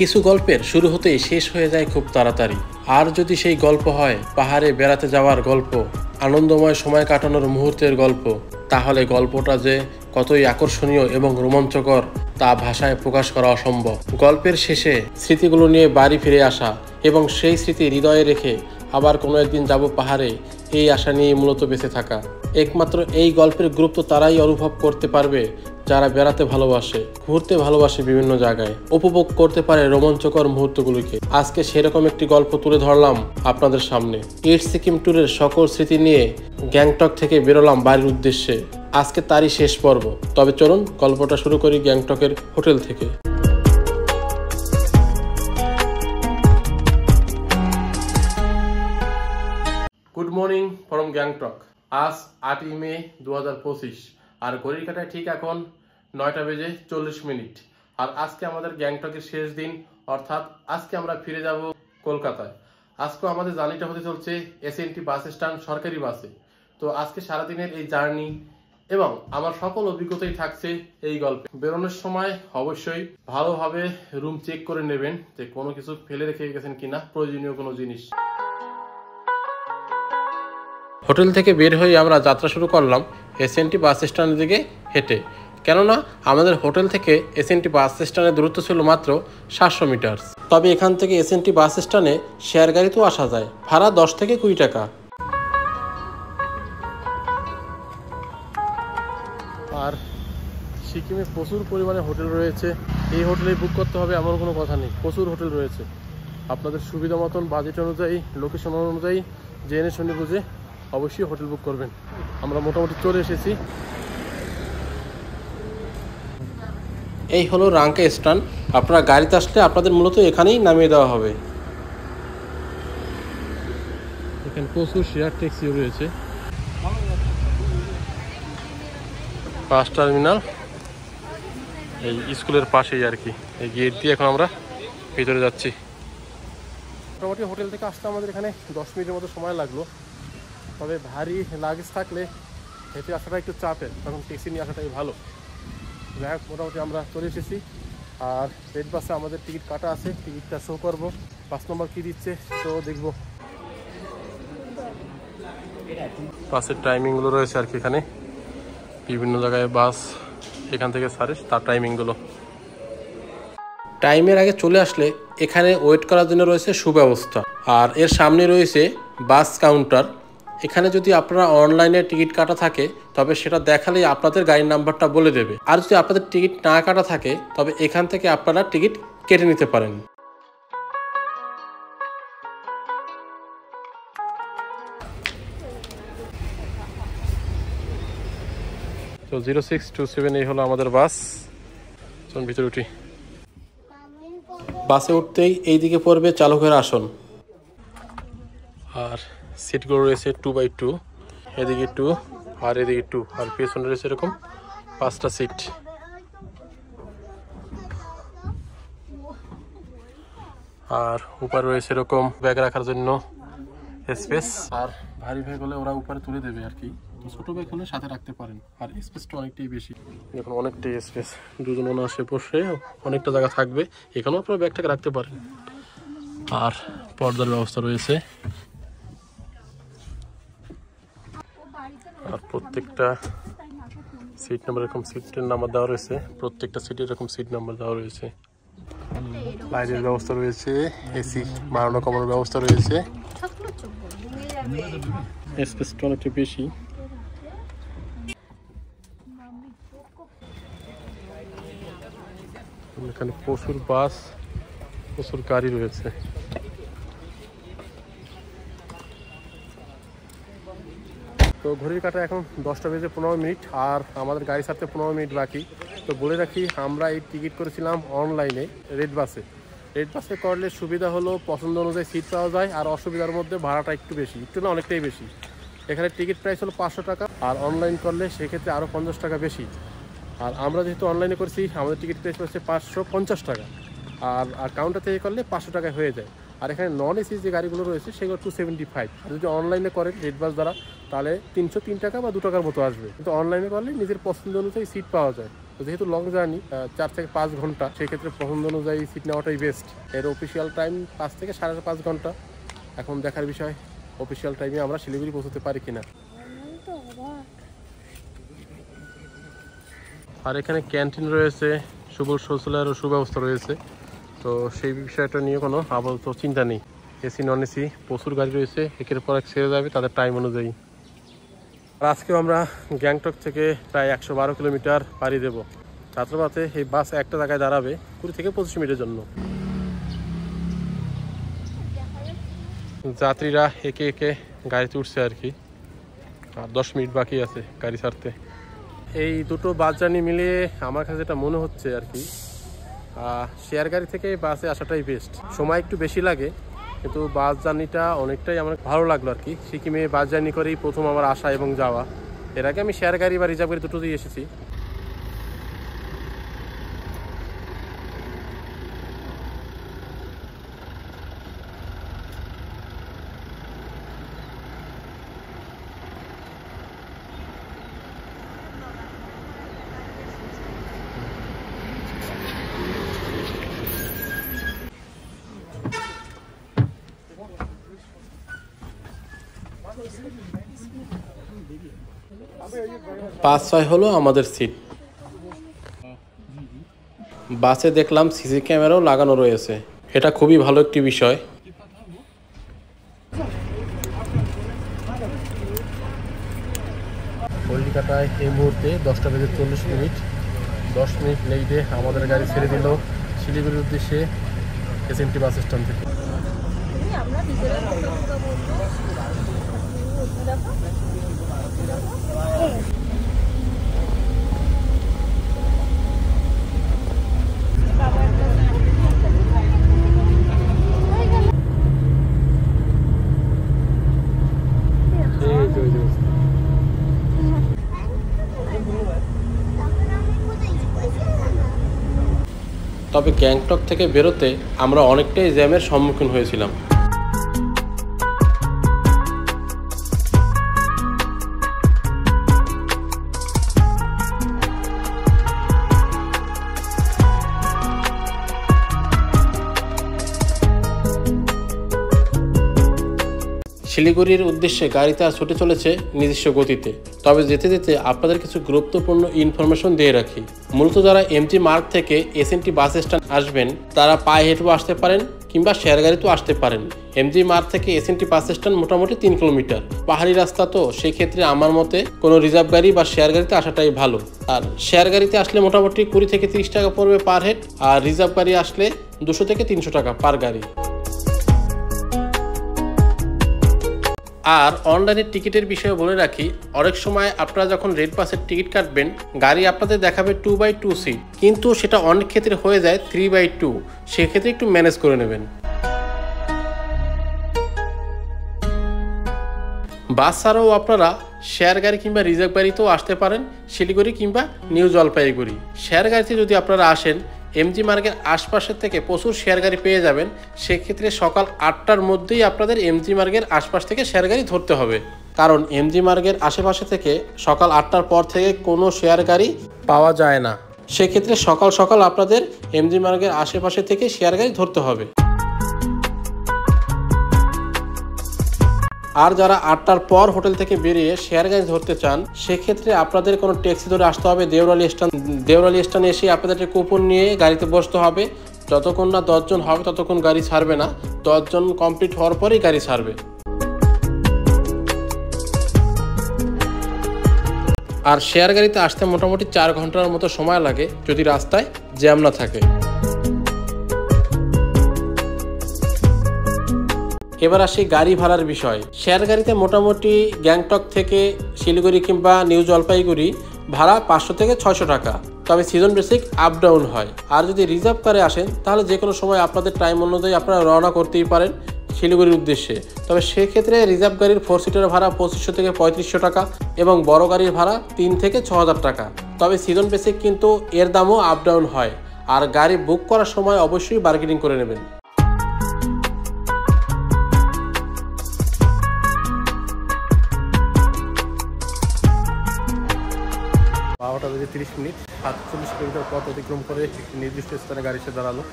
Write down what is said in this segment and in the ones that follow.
কিছু গল্পের শুরু হতেই শেষ হয়ে যায় খুব তাড়াতাড়ি। আর যদি সেই গল্প হয় পাহাড়ে বেড়াতে যাওয়ার গল্প, আনন্দময় সময় কাটানোর মুহূর্তের গল্প, তাহলে গল্পটা যে কতই আকর্ষণীয় এবং রোমাঞ্চকর তা ভাষায় প্রকাশ করা অসম্ভব। গল্পের শেষে স্মৃতিগুলো নিয়ে বাড়ি ফিরে আসা এবং সেই স্মৃতি হৃদয়ে রেখে আবার কোনো একদিন যাব পাহাড়ে, এই আশা নিয়ে মূলত বেঁচে থাকা। একমাত্র এই গল্পের গুরুত্ব তারাই অনুভব করতে পারবে যারা বেড়াতে ভালোবাসে, ঘুরতে ভালোবাসে, বিভিন্ন জায়গায় উপভোগ করতে পারে রোমাঞ্চকর মুহূর্তগুলিকে। আজকে সেরকম একটি গল্প তুলে ধরলাম আপনাদের সামনে। ইটস সিকিম ট্যুরের সকল স্মৃতি নিয়ে গ্যাংটক থেকে বেরোলাম বাড়ির উদ্দেশ্যে। আজকে তারই শেষ পর্ব। তবে চলুন গল্পটা শুরু করি গ্যাংটকের হোটেল থেকে। Good morning from Gangtok. আজ 8ই মে 2025 আর ঘড়ির কাঁটায় ঠিক এখন 9টা বেজে 40 মিনিট। আর আজকে আমাদের গ্যাংটকের শেষ দিন, অর্থাৎ আজকে আমরা ফিরে যাব কলকাতায়। আজকে আমাদের জার্নিটা হতে চলছে এসএনটি বাস স্ট্যান্ড সরকারি বাসে। তো আজকে সারাদিনের এই জার্নি এবং আমার সকল অভিজ্ঞতাই থাকছে এই গল্পে। বেরোনোর সময় অবশ্যই ভালোভাবে রুম চেক করে নেবেন যে কোনো কিছু ফেলে রেখে গেছেন কিনা, প্রয়োজনীয় কোনো জিনিস। হোটেল থেকে বের হয়ে আমরা যাত্রা শুরু করলাম এসএনটি বাস স্ট্যান্ডের দিকে হেঁটে। কেননা আমাদের হোটেল থেকে এসএনটি বাস স্ট্যান্ডের দূরত্ব ছিল মাত্র 700 মিটার। তবে এখান থেকে এসএনটি বাস স্ট্যান্ডে শেয়ার গাড়িতেও আসা যায়, ভাড়া 10 থেকে 20 টাকা। আর সিকিমে প্রচুর পরিমাণে হোটেল রয়েছে, এই হোটেলেই বুক করতে হবে এমন কোনো কথা নেই। প্রচুর হোটেল রয়েছে, আপনাদের সুবিধা মতন বাজেট অনুযায়ী, লোকেশন অনুযায়ী জেনে শুনে বুঝে অবশ্যই হোটেল বুক করবেন। আমরা মোটামুটি চলে এসেছি। এই হলো রাংকা স্ট্যান্ড। আপনারা গাড়িতে আসলে আপনাদের মূলত এখানেই নামিয়ে দেওয়া হবে। এখানে প্রচুর শেয়ার ট্যাক্সিও রয়েছে। বাস টার্মিনাল এই স্কুলের পাশেই আর কি। এই গেট দিয়ে এখন আমরা ভিতরে যাচ্ছি। মোটামুটি হোটেল থেকে আসতে আমাদের এখানে 10 মিনিটের মতো সময় লাগলো। তবে ভারী লাগেজ থাকলে হেঁটে আসাটা একটু চাপের, তখন ট্যাক্সি নিয়ে আসাটাই ভালো। যাই হোক, মোটামুটি আমরা চলে এসেছি। আর রেড বাসে আমাদের টিকিট কাটা আছে, টিকিটটা শো করবো। 5 নম্বর কী দিচ্ছে তো দেখবো। বাসের টাইমিংগুলো রয়েছে আর কি, এখানে বিভিন্ন জায়গায় বাস এখান থেকে ছাড়ে, তার টাইমিংগুলো। টাইমের আগে চলে আসলে এখানে ওয়েট করার জন্য রয়েছে সুব্যবস্থা। আর এর সামনে রয়েছে বাস কাউন্টার। এখানে যদি আপনারা অনলাইনে টিকিট কাটা থাকে তবে সেটা দেখালেই আপনাদের গাড়ির নাম্বারটা বলে দেবে। আর যদি আপনাদের টিকিট না কাটা থাকে তবে এখান থেকে আপনারা টিকিট কেটে নিতে পারেন। তো 0627 এই হলো আমাদের বাস। চলুন ভিতরে উঠি। বাসে উঠতেই এই দিকে পড়বে চালকের আসন। আর সিটগুলো রয়েছে 2x2, এদিকে 2 আর এদিকে 2, আর পেছনে রয়েছে এরকম 5টা সিট। আর উপরে রয়েছে এরকম ব্যাগ রাখার জন্য স্পেস। আর ভারী ব্যাগ হলে ওরা উপরে তুলে দেবে আর কি, ছোট ব্যাগ হলে সাথে রাখতে পারেন। আর স্পেসটা অনেকটাই বেশি, এখন অনেকটাই স্পেস, দুজন অনায়াসে বসে অনেকটা জায়গা থাকবে। এখানেও আপনার ব্যাগটাকে রাখতে পারেন। আর পর্দার ব্যবস্থা রয়েছে। আর প্রত্যেকটা সিট নাম্বার এরকম সিটের নাম্বার দেওয়া রয়েছে, প্রত্যেকটা সিটে এরকম সিট নাম্বার দেওয়া রয়েছে। লাইটের ব্যবস্থা রয়েছে, এসি বাড়ানো কমানোর ব্যবস্থা রয়েছে। স্পেসটা অনেকটা বেশি। এখানে প্রচুর বাস, প্রচুর গাড়ি রয়েছে। তো ঘড়ির কাঁটা এখন 10টা বেজে 15 মিনিট, আর আমাদের গাড়ি ছাড়তে 15 মিনিট বাকি। তো বলে রাখি, আমরা এই টিকিট করেছিলাম অনলাইনে রেড বাসে। রেড বাসে করলে সুবিধা হলো পছন্দ অনুযায়ী সিট পাওয়া যায়, আর অসুবিধার মধ্যে ভাড়াটা একটু বেশি, একটু না অনেকটাই বেশি। এখানে টিকিট প্রাইস হলো 500 টাকা, আর অনলাইন করলে সেক্ষেত্রে আরও 50 টাকা বেশি। আর আমরা যেহেতু অনলাইনে করেছি আমাদের টিকিট প্রাইস হচ্ছে 550 টাকা, আর কাউন্টার থেকে করলে 500 টাকায় হয়ে যায়। আর এখানে নন এসি যে গাড়িগুলো রয়েছে সেগুলো 275। আর যদি অনলাইনে করেন রেড বাস দ্বারা তাহলে 303 টাকা বা 2 টাকার মতো আসবে। কিন্তু অনলাইনে করলে নিজের পছন্দ অনুযায়ী সিট পাওয়া যায়। তো তো যেহেতু লং জার্নি 4 থেকে 5 ঘন্টা, সেক্ষেত্রে পছন্দ অনুযায়ী সিট নেওয়াটাই বেস্ট। এর অফিসিয়াল টাইম 5 থেকে 5.5 ঘন্টা। এখন দেখার বিষয় অফিসিয়াল টাইমে আমরা শিলিগুড়ি পৌঁছতে পারি কিনা। আর এখানে ক্যান্টিন রয়েছে, সুবল শৌচালয়েরও সুব্যবস্থা রয়েছে। তো সেই বিষয়টা নিয়ে কোনো আপাতত চিন্তা নেই। এসি নন এসি প্রচুর গাড়ি রয়েছে, একের পর এক ছেড়ে যাবে তাদের টাইম অনুযায়ী। আর আজকেও আমরা গ্যাংটক থেকে প্রায় 112 কিলোমিটার পাড়ি দেব। রাত্রপাতে এই বাস একটা জায়গায় দাঁড়াবে 20 থেকে 25 মিনিটের জন্য। যাত্রীরা একে একে গাড়িতে উঠছে আর কি, আর 10 মিনিট বাকি আছে গাড়ি ছাড়তে। এই দুটো বাস জার্নি মিলিয়ে আমার কাছে যেটা মনে হচ্ছে আর কি, শেয়ার গাড়ি থেকে বাসে আসাটাই বেস্ট। সময় একটু বেশি লাগে, কিন্তু বাস জার্নিটা অনেকটাই আমার ভালো লাগলো আর কি। সিকিমে বাস জার্নি করেই প্রথম আমার আসা এবং যাওয়া। এর আগে আমি শেয়ার গাড়ি বা রিজার্ভ গাড়ি দুটোতেই এসেছি। পাঁচ ছয় হলো আমাদের সিট। বাসে দেখলাম সিসি ক্যামেরাও লাগানো রয়েছে, এটা খুবই ভালো একটি বিষয়। কলকাতায় এই মুহূর্তে 10টা বেজে 40 মিনিট। 10 মিনিট লেটে আমাদের গাড়ি ছেড়ে দিল শিলিগুড়ির উদ্দেশ্যে এসএনটি বাস স্ট্যান্ড থেকে। তবে গ্যাংটক থেকে বেরোতে আমরা অনেকটাই জ্যামের সম্মুখীন হয়েছিলাম। শিলিগুড়ির উদ্দেশ্যে গাড়িতে আর ছুটে চলেছে নিজস্ব গতিতে। তবে যেতে যেতে আপনাদের কিছু গুরুত্বপূর্ণ ইনফরমেশন দিয়ে রাখি। মূলত যারা এমজি মার্গ থেকে এসএনটি বাস স্ট্যান্ড আসবেন, তারা পায়ে হেঁটেও আসতে পারেন কিংবা শেয়ার গাড়িতেও আসতে পারেন। এমজি মার্গ থেকে এসএনটি বাস স্ট্যান্ড মোটামুটি 3 কিলোমিটার। পাহাড়ি রাস্তা, তো সেই ক্ষেত্রে আমার মতে কোনো রিজার্ভ গাড়ি বা শেয়ার গাড়িতে আসাটাই ভালো। আর শেয়ার গাড়িতে আসলে মোটামুটি 20 থেকে 30 টাকা পড়বে পার হেড, আর রিজার্ভ গাড়ি আসলে 200 থেকে 300 টাকা পার গাড়ি। আর অনলাইনের টিকিটের বিষয়ে বলে রাখি, অনেক সময় আপনারা যখন রেড বাসের টিকিট কাটবেন, গাড়ি আপনাদের দেখাবে 2/2 সিট, কিন্তু সেটা অনেক ক্ষেত্রে হয়ে যায় 3/2। সেক্ষেত্রে একটু ম্যানেজ করে নেবেন। বাস ছাড়াও আপনারা শেয়ার গাড়ি কিংবা রিজার্ভ গাড়িতেও আসতে পারেন শিলিগুড়ি কিংবা নিউ জলপাইগুড়ি। শেয়ার গাড়িতে যদি আপনারা আসেন, এমজি মার্গের আশপাশের থেকে প্রচুর শেয়ার গাড়ি পেয়ে যাবেন। সেক্ষেত্রে সকাল 8টার মধ্যেই আপনাদের এমজি মার্গের আশপাশ থেকে শেয়ার গাড়ি ধরতে হবে, কারণ এমজি মার্গের আশেপাশে থেকে সকাল 8টার পর থেকে কোনো শেয়ার গাড়ি পাওয়া যায় না। সেক্ষেত্রে সকাল সকাল আপনাদের এমজি মার্গের আশেপাশে থেকে শেয়ার গাড়ি ধরতে হবে। আর যারা 8টার পর হোটেল থেকে বেরিয়ে শেয়ার গাড়ি ধরতে চান, সেক্ষেত্রে আপনাদের কোনো ট্যাক্সি ধরে আসতে হবে দেওরালি স্ট্যান্ডে এসে আপনাদের কুপন নিয়ে গাড়িতে বসতে হবে। যতক্ষণ না 10 জন হবে ততক্ষণ গাড়ি ছাড়বে না, 10 জন কমপ্লিট হওয়ার পরেই গাড়ি ছাড়বে। আর শেয়ার গাড়িতে আসতে মোটামুটি 4 ঘন্টার মতো সময় লাগে যদি রাস্তায় জ্যাম না থাকে। এবার আসি গাড়ি ভাড়ার বিষয়। শেয়ার গাড়িতে মোটামুটি গ্যাংটক থেকে শিলিগুড়ি কিংবা নিউ জলপাইগুড়ি ভাড়া 500 থেকে 600 টাকা। তবে সিজন বেসিক আপ ডাউন হয়। আর যদি রিজার্ভ করে আসেন, তাহলে যে কোনো সময় আপনাদের টাইম অনুযায়ী আপনারা রওনা করতেই পারেন শিলিগুড়ির উদ্দেশ্যে। তবে সেক্ষেত্রে রিজার্ভ গাড়ির 4 সিটের ভাড়া 2500 থেকে 3500 টাকা এবং বড় গাড়ির ভাড়া 3 থেকে 6000 টাকা। তবে সিজন বেসিক কিন্তু এর দামও আপ ডাউন হয়। আর গাড়ি বুক করার সময় অবশ্যই বার্গেনিং করে নেবেন। 12টা বেজে 30 মিনিট। 47 কিলোমিটার পথ অতিক্রম করে একটি নির্দিষ্ট স্থানে গাড়ি এসে দাঁড়ালো।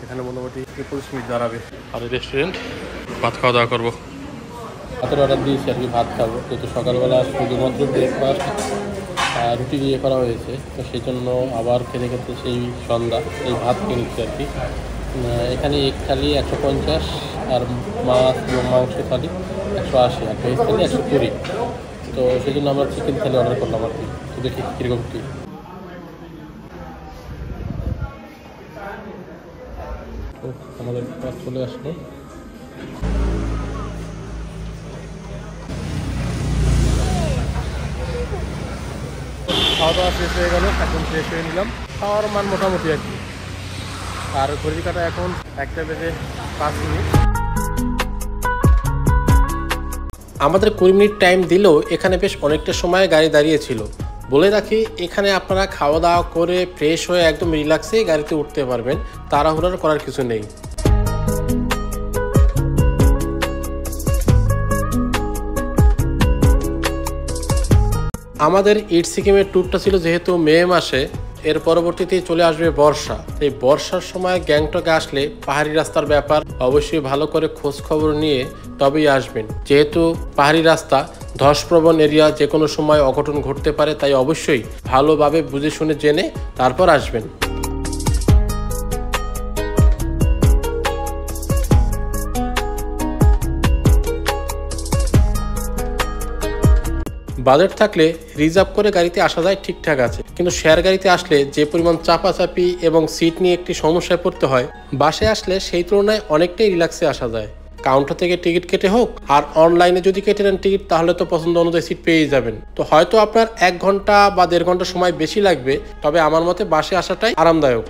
এখানে মোটামুটি 25 মিনিট দাঁড়াবে। আর রেস্টুরেন্ট ভাত খাওয়া দাওয়া করবো। ভাতের অর্ডার দিয়েছি আর কি, ভাত খাবো। যেহেতু সকালবেলা শুধুমাত্র ব্রেকফাস্ট রুটি দিয়ে করা হয়েছে, তো সেই জন্য আবার খেতে খেতে সেই সন্ধ্যা এই ভাত খেয়ে নিচ্ছি আর কি। এখানে এক থালি 150 আর মাছ এবং মাংস থালি 180 আর ভেজ থালি 120। তো সেই জন্য আমরা চিকেন থালি অর্ডার করলাম আর কি। তো দেখি কীরকম কী। তো আমাদের কাজ চলে আসলো। খাওয়া দাওয়া শেষ হয়ে গেল, এখন ফ্রেশ হয়ে নিলাম। খাওয়ার মান মোটামুটি আর কি। আর ঘড়ির কাঁটা এখন 1:05। আমাদের 20 মিনিট টাইম দিলেও এখানে বেশ অনেকটা সময় গাড়ি দাঁড়িয়েছিল। বলে রাখি, এখানে আপনারা খাওয়া দাওয়া করে ফ্রেশ হয়ে একদম রিল্যাক্সে গাড়িতে উঠতে পারবেন, তাড়াহুড়ো করার কিছু নেই। আমাদের ইট সিকিমের ট্যুরটা ছিল যেহেতু মে মাসে, এর পরবর্তীতে চলে আসবে বর্ষা। এই বর্ষার সময় গ্যাংটকে আসলে পাহাড়ি রাস্তার ব্যাপার অবশ্যই ভালো করে খোঁজ খবর নিয়ে তবেই আসবেন। যেহেতু পাহাড়ি রাস্তা ধসপ্রবণ এরিয়া, যে কোনো সময় অঘটন ঘটতে পারে, তাই অবশ্যই ভালোভাবে বুঝে শুনে জেনে তারপর আসবেন। বাজেট থাকলে রিজার্ভ করে গাড়িতে আসা যায়, ঠিকঠাক আছে। কিন্তু শেয়ার গাড়িতে আসলে যে পরিমাণ চাপাচাপি এবং সিট নিয়ে একটি সমস্যায় পড়তে হয়, বাসে আসলে সেই তুলনায় অনেকটাই রিল্যাক্সে আসা যায়। কাউন্টার থেকে টিকিট কেটে হোক আর অনলাইনে যদি কেটে নেন টিকিট, তাহলে তো পছন্দ অনুযায়ী সিট পেয়ে যাবেন। তো হয়তো আপনার 1 ঘন্টা বা 1.5 ঘন্টা সময় বেশি লাগবে, তবে আমার মতে বাসে আসাটাই আরামদায়ক।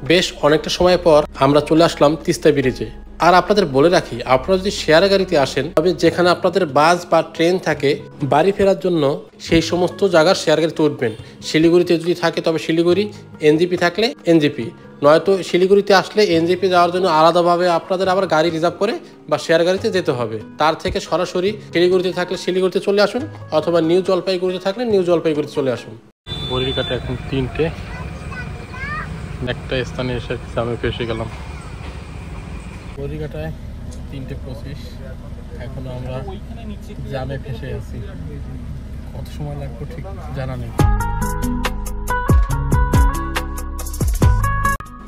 বেশ অনেকটা সময় পর আমরা চলে আসলাম তিস্তা ব্রিজে। আর আপনাদের বলে রাখি, আপনারা যদি শেয়ার গাড়িতে আসেন, তবে যেখানে আপনাদের বাস বা ট্রেন থাকে বাড়ি ফেরার জন্য, সেই সমস্ত জায়গার শেয়ার গাড়িতে উঠবেন। শিলিগুড়িতে যদি থাকে তবে শিলিগুড়ি, এনজেপি থাকলে এনজেপি, নয়তো শিলিগুড়িতে আসলে এনজেপি যাওয়ার জন্য আলাদাভাবে আপনাদের আবার গাড়ি রিজার্ভ করে বা শেয়ার গাড়িতে যেতে হবে। তার থেকে সরাসরি শিলিগুড়িতে থাকলে শিলিগুড়িতে চলে আসুন, অথবা নিউ জলপাইগুড়িতে থাকলে নিউ জলপাইগুড়িতে চলে আসুন। ঘড়ির কাঁটা এখন 3টে। একটা স্থানে এসে আমি ফেসে গেলাম। ঘড়ির কাঁটায় 3:25। এখনো আমরা জামে ফেসে আছি। কত সময় লাগবে ঠিক জানা নেই।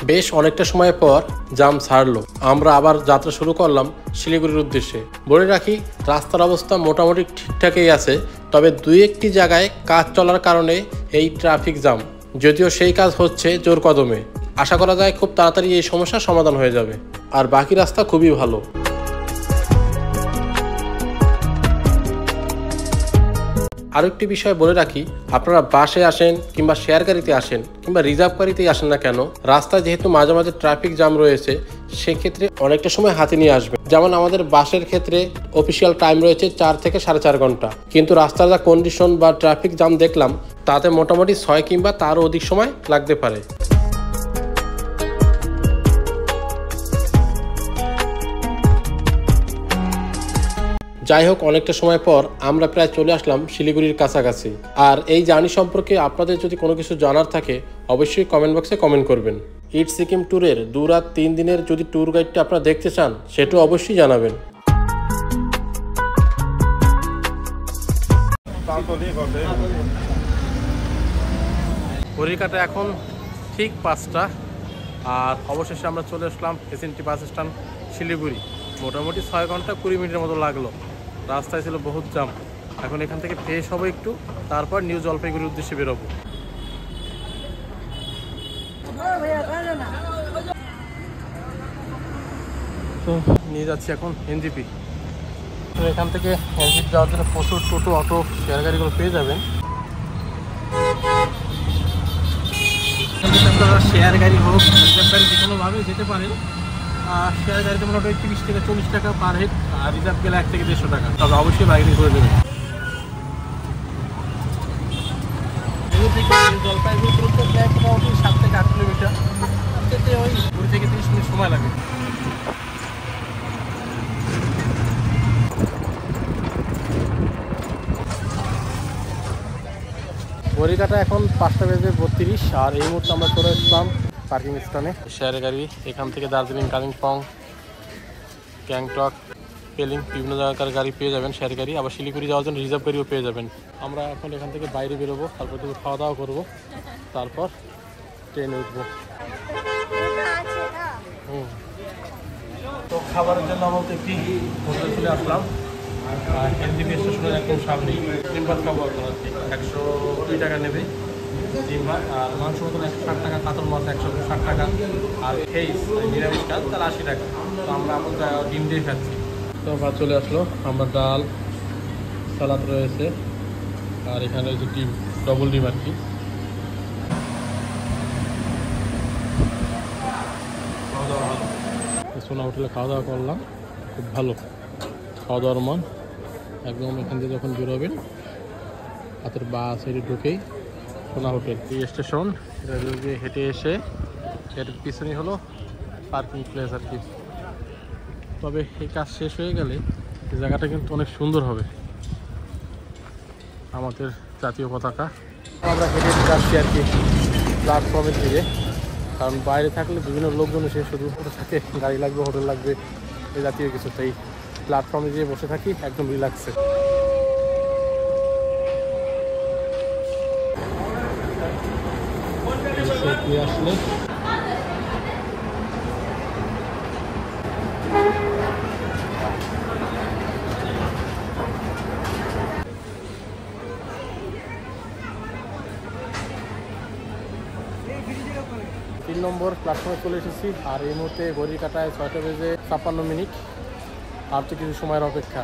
বেশ অনেকটা সময় পর জাম ছাড়লো, আমরা আবার যাত্রা শুরু করলাম শিলিগুড়ির উদ্দেশ্যে। বলে রাখি, রাস্তার অবস্থা মোটামুটি ঠিকঠাকই আছে, তবে 2-1টি জায়গায় কাজ চলার কারণে এই ট্রাফিক জ্যাম। যদিও সেই কাজ হচ্ছে জোর কদমে, আশা করা যায় খুব তাড়াতাড়ি এই সমস্যার সমাধান হয়ে যাবে। আর বাকি রাস্তা খুবই ভালো। আরও একটি বিষয় বলে রাখি, আপনারা বাসে আসেন কিংবা শেয়ার গাড়িতে আসেন কিংবা রিজার্ভ গাড়িতেই আসেন না কেন, রাস্তায় যেহেতু মাঝে মাঝে ট্রাফিক জ্যাম রয়েছে, সেক্ষেত্রে অনেকটা সময় হাতে নিয়ে আসবেন। যেমন আমাদের বাসের ক্ষেত্রে অফিসিয়াল টাইম রয়েছে 4 থেকে 4.5 ঘন্টা, কিন্তু রাস্তার যা কন্ডিশন বা ট্রাফিক জ্যাম দেখলাম, তাতে মোটামুটি 6 কিংবা তারও অধিক সময় লাগতে পারে। যাই হোক, অনেকটা সময় পর আমরা প্রায় চলে আসলাম শিলিগুড়ির কাছাকাছি। আর এই জার্নি সম্পর্কে আপনাদের যদি কোনো কিছু জানার থাকে, অবশ্যই কমেন্ট বক্সে কমেন্ট করবেন। ইট সিকিম ট্যুরের 2 রাত 3 দিনের যদি ট্যুর গাইডটা আপনারা দেখতে চান, সেটাও অবশ্যই জানাবেন। ঘড়ির কাঁটা এখন ঠিক 5টা। আর অবশেষে আমরা চলে আসলাম এসএনটি বাস স্ট্যান্ড শিলিগুড়ি। মোটামুটি 6 ঘন্টা 20 মিনিটের মতো লাগলো। রাস্তায় ছিল বহুত জ্যাম। এখন এখান থেকে ফ্রেশ হবো একটু, তারপর নিউ জলপাইগুড়ির উদ্দেশ্যে বেরোবো। তো নিয়ে যাচ্ছি এখন এনজেপি। তো এখান থেকে এনজেপি যাওয়ার জন্য প্রচুর টোটো, অটো, শেয়ার গাড়িগুলো পেয়ে যাবেন। আপনারা শেয়ার গাড়ি হোক, রিজার্ভ গাড়ি যে কোনোভাবে যেতে পারেন। শেয়ার গাড়িতে মোটামুটি 30 থেকে 40 টাকা পার হেড, আর রিজার্ভ গেলে 1 থেকে 150 টাকা। তবে অবশ্যই বাইরে করে দেবেন। জলপাইগুড়ি দূরত্ব প্রায় মোটামুটি 7 থেকে 8 কিলোমিটার। যেতে ওই 20 থেকে 30 মিনিট সময় লাগে। ঘড়ি কাটা এখন 5:32, আর এই মুহূর্তে আমরা চলে আসলাম পার্কিং স্থানে। শেয়ার গাড়ি এখান থেকে দার্জিলিং, কালিম্পং, গ্যাংটক, পেলিং বিভিন্ন জায়গাকার গাড়ি পেয়ে যাবেন শেয়ার গাড়ি। আবার শিলিগুড়ি যাওয়ার জন্য রিজার্ভ গাড়িও পেয়ে যাবেন। আমরা এখন এখান থেকে বাইরে বেরোবো, তারপর থেকে খাওয়া দাওয়া করবো, তারপর ট্রেনে উঠবো। তো খাবারের জন্য আমাদের একটি হোটেলে চলে আসলাম, এনজিপি স্টেশনের একদম সামনেই। ডিম ভাত খাবো এখন আর কি। 102 টাকা নেবে ডিম ভাত, আর মাংস মতন 160 টাকা, কাতল মাছ 160 টাকা, আর ফেস নিরামিষ কাজ তাহলে 80 টাকা। তো আমরা এখন ডিম দিয়ে খাচ্ছি। তো ভাত চলে আসলো, আমরা ডাল, সালাদ রয়েছে, আর এখানে যে ডিম, ডবল ডিম আর কি। খাওয়া দাওয়া ভালো, সোনা হোটেলে খাওয়া দাওয়া করলাম, খুব ভালো খাওয়া দাওয়ার মান একদম। এখান থেকে যখন বেরোবেন হাতের বা সাইডে ঢুকেই সোনা হোটেল, এই স্টেশন। এটা হেঁটে এসে এর পিছনেই হলো পার্কিং প্লেস আর কি। তবে এই কাজ শেষ হয়ে গেলে এই জায়গাটা কিন্তু অনেক সুন্দর হবে। আমাদের জাতীয় পতাকা, আমরা হেঁটে যাচ্ছি আর কি প্ল্যাটফর্মের দিকে, কারণ বাইরে থাকলে বিভিন্ন লোকজন এসে শুধু থাকে গাড়ি লাগবে, হোটেল লাগবে, এই জাতীয় কিছু। তাই প্ল্যাটফর্মে গিয়ে বসে থাকি একদম রিল্যাক্সে। আসলে তিন নম্বর প্ল্যাটফর্মে চলে এসেছি, আর এই মুহূর্তে ঘড়ি কাটায় 6:56। আর তো কিছু সময়ের অপেক্ষা।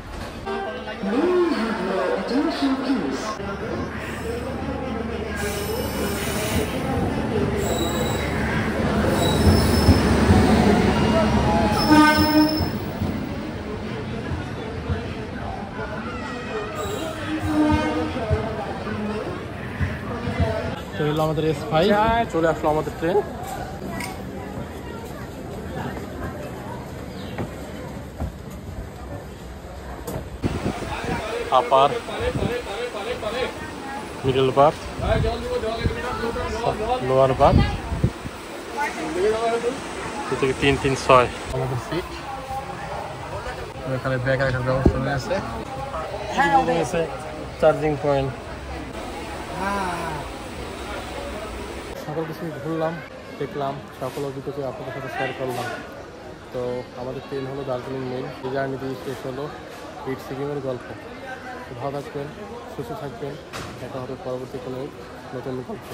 তো এলো আমাদের S5, চলে আসলো আমাদের ট্রেন। আপার, মিডল বার্থ, লোয়ার বার্থ, 2 থেকে 3, 3, 6 আমাদের সিট। এখানে ব্যাগ রাখার ব্যবস্থা রয়েছে, রয়েছে চার্জিং পয়েন্ট। সকল কিছু ঘুরলাম, দেখলাম, সকল অভিজ্ঞতা আপনাদের সাথে শেয়ার করলাম। তো আমাদের ট্রেন হলো দার্জিলিং মেল। এই জার্নি দিয়ে শেষ হলো ইট সিকিমের গল্প। ভালো থাকবেন, সুস্থ থাকবেন, দেখা হবে পরবর্তী কোনো নতুন গল্প।